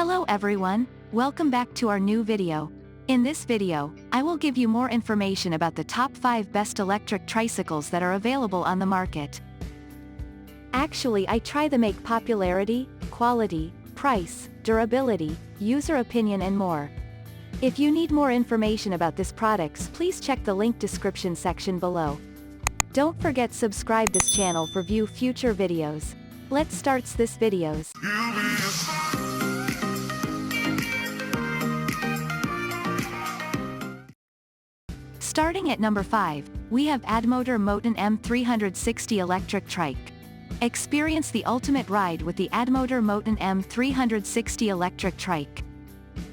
Hello everyone, welcome back to our new video. In this video, I will give you more information about the top 5 best electric tricycles that are available on the market. Actually, I try to make popularity, quality, price, durability, user opinion and more. If you need more information about these products, please check the link description section below. Don't forget subscribe this channel for view future videos. Let's start this videos. Starting at number 5, we have ADDMotor Moton M360 Electric Trike. Experience the ultimate ride with the ADDMotor Moton M360 Electric Trike.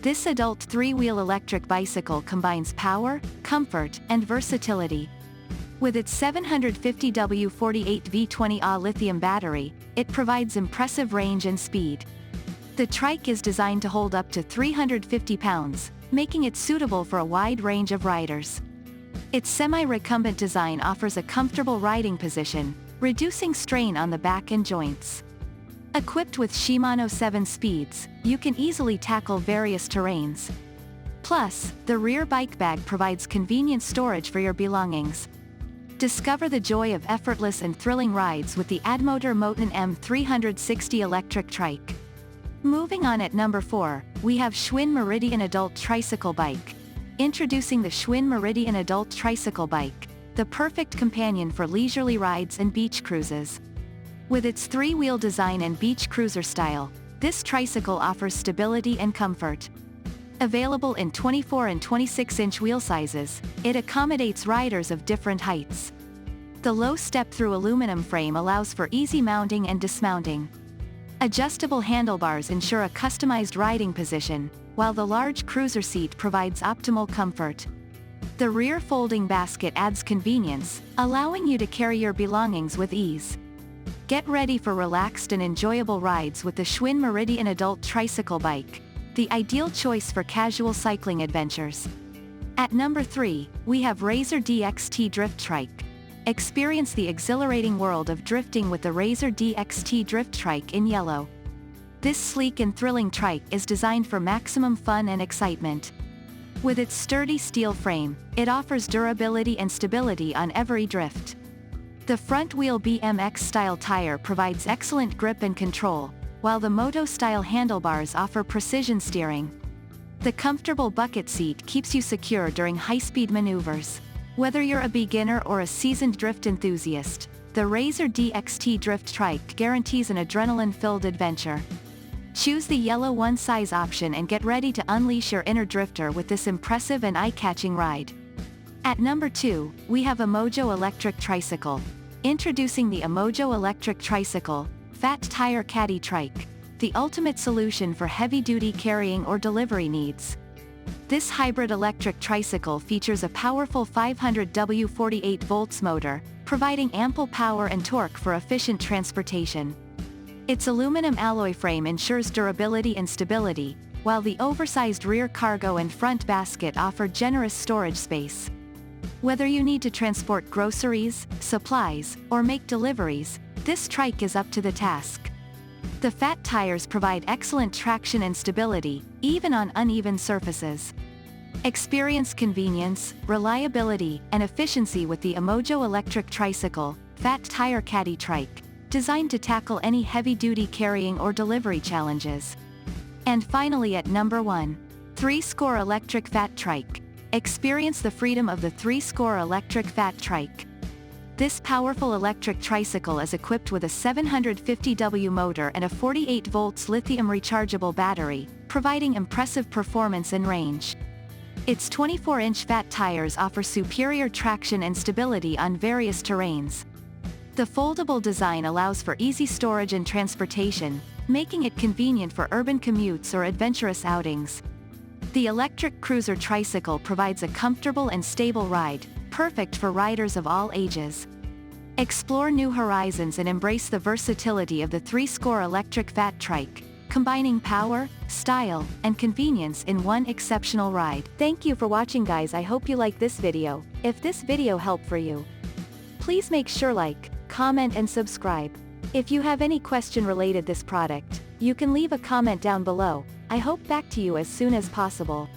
This adult 3-wheel electric bicycle combines power, comfort, and versatility. With its 750W48 V20Ah lithium battery, it provides impressive range and speed. The trike is designed to hold up to 350 pounds, making it suitable for a wide range of riders. Its semi-recumbent design offers a comfortable riding position, reducing strain on the back and joints. Equipped with Shimano 7 speeds, you can easily tackle various terrains. Plus, the rear bike bag provides convenient storage for your belongings. Discover the joy of effortless and thrilling rides with the ADDMotor Moton M360 Electric Trike. Moving on at number 4, we have Schwinn Meridian Adult Tricycle Bike. Introducing the Schwinn Meridian Adult Tricycle Bike, the perfect companion for leisurely rides and beach cruises. With its 3-wheel design and beach cruiser style, this tricycle offers stability and comfort. Available in 24 and 26-inch wheel sizes, it accommodates riders of different heights. The low step-through aluminum frame allows for easy mounting and dismounting. Adjustable handlebars ensure a customized riding position, while the large cruiser seat provides optimal comfort. The rear folding basket adds convenience, allowing you to carry your belongings with ease. Get ready for relaxed and enjoyable rides with the Schwinn Meridian Adult Tricycle Bike, the ideal choice for casual cycling adventures. At number 3, we have Razer DXT Drift Trike. Experience the exhilarating world of drifting with the Razer DXT Drift Trike in yellow. This sleek and thrilling trike is designed for maximum fun and excitement. With its sturdy steel frame, it offers durability and stability on every drift. The front-wheel BMX-style tire provides excellent grip and control, while the Moto-style handlebars offer precision steering. The comfortable bucket seat keeps you secure during high-speed maneuvers. Whether you're a beginner or a seasoned drift enthusiast, the Razer DXT Drift Trike guarantees an adrenaline-filled adventure. Choose the yellow one-size option and get ready to unleash your inner drifter with this impressive and eye-catching ride. At number 2, we have a Mojo Electric Tricycle. Introducing the Mojo Electric Tricycle, Fat Tire Caddy Trike, the ultimate solution for heavy-duty carrying or delivery needs. This hybrid electric tricycle features a powerful 500W48 volts motor, providing ample power and torque for efficient transportation. Its aluminum alloy frame ensures durability and stability, while the oversized rear cargo and front basket offer generous storage space. Whether you need to transport groceries, supplies, or make deliveries, this trike is up to the task. The fat tires provide excellent traction and stability, even on uneven surfaces. Experience convenience, reliability, and efficiency with the Mojo Electric Tricycle, Fat Tire Caddy Trike, designed to tackle any heavy-duty carrying or delivery challenges. And finally at number 1, 3-Score Electric Fat Trike. Experience the freedom of the 3-Score Electric Fat Trike. This powerful electric tricycle is equipped with a 750W motor and a 48 volts lithium rechargeable battery, providing impressive performance and range. Its 24-inch fat tires offer superior traction and stability on various terrains. The foldable design allows for easy storage and transportation, making it convenient for urban commutes or adventurous outings. The electric cruiser tricycle provides a comfortable and stable ride, perfect for riders of all ages. Explore new horizons and embrace the versatility of the 3-Score Electric Fat Trike, combining power, style, and convenience in one exceptional ride. Thank you for watching guys. I hope you like this video. If this video helped for you, please make sure like, comment and subscribe. If you have any question related this product, you can leave a comment down below. I hope back to you as soon as possible.